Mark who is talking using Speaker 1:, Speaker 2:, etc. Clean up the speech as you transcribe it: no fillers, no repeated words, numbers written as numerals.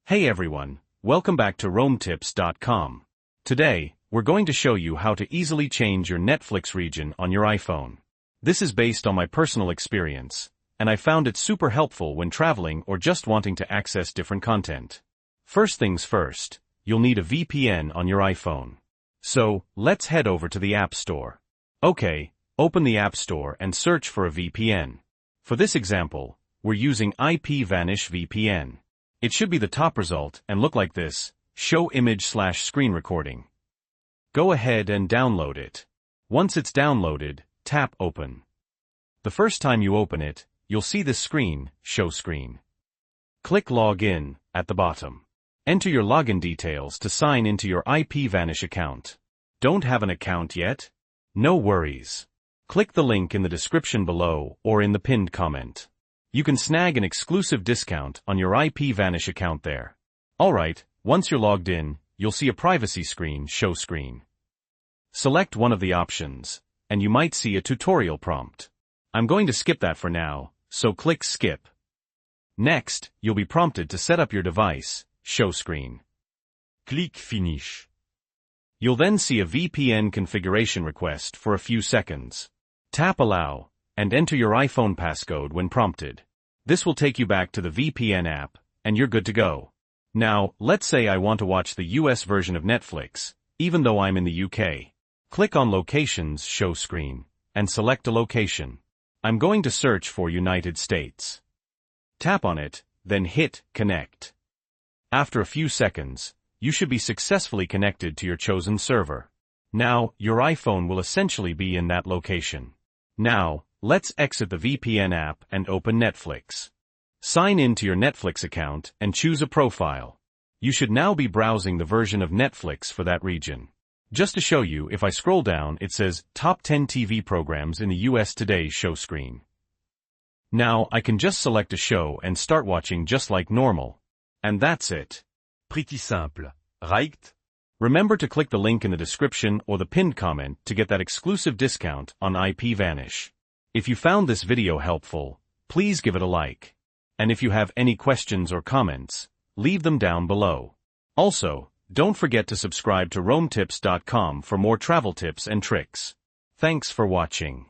Speaker 1: Hey everyone, welcome back to RoamTips.com. Today, we're going to show you how to easily change your Netflix region on your iPhone. This is based on my personal experience, and I found it super helpful when traveling or just wanting to access different content. First things first, you'll need a VPN on your iPhone. So, let's head over to the App Store. Okay, open the App Store and search for a VPN. For this example, we're using IPVanish VPN. It should be the top result and look like this: show image/screen recording. Go ahead and download it. Once it's downloaded, tap Open. The first time you open it, you'll see this screen, Show Screen. Click Login at the bottom. Enter your login details to sign into your IPVanish account. Don't have an account yet? No worries. Click the link in the description below or in the pinned comment. You can snag an exclusive discount on your IPVanish account there. Alright, once you're logged in, you'll see a privacy screen, Show Screen. Select one of the options, and you might see a tutorial prompt. I'm going to skip that for now, so click Skip. Next, you'll be prompted to set up your device, Show Screen. Click Finish. You'll then see a VPN configuration request for a few seconds. Tap Allow, and enter your iPhone passcode when prompted. This will take you back to the VPN app, and you're good to go. Now, let's say I want to watch the US version of Netflix, even though I'm in the UK. Click on Locations, Show Screen, and select a location. I'm going to search for United States. Tap on it, then hit Connect. After a few seconds, you should be successfully connected to your chosen server. Now, your iPhone will essentially be in that location. Now, let's exit the VPN app and open Netflix. Sign in to your Netflix account and choose a profile. You should now be browsing the version of Netflix for that region. Just to show you, if I scroll down, it says Top 10 TV Programs in the US Today Show Screen. Now, I can just select a show and start watching just like normal. And that's it.
Speaker 2: Pretty simple, right?
Speaker 1: Remember to click the link in the description or the pinned comment to get that exclusive discount on IPVanish. If you found this video helpful, please give it a like. And if you have any questions or comments, leave them down below. Also, don't forget to subscribe to RoamTips.com for more travel tips and tricks. Thanks for watching.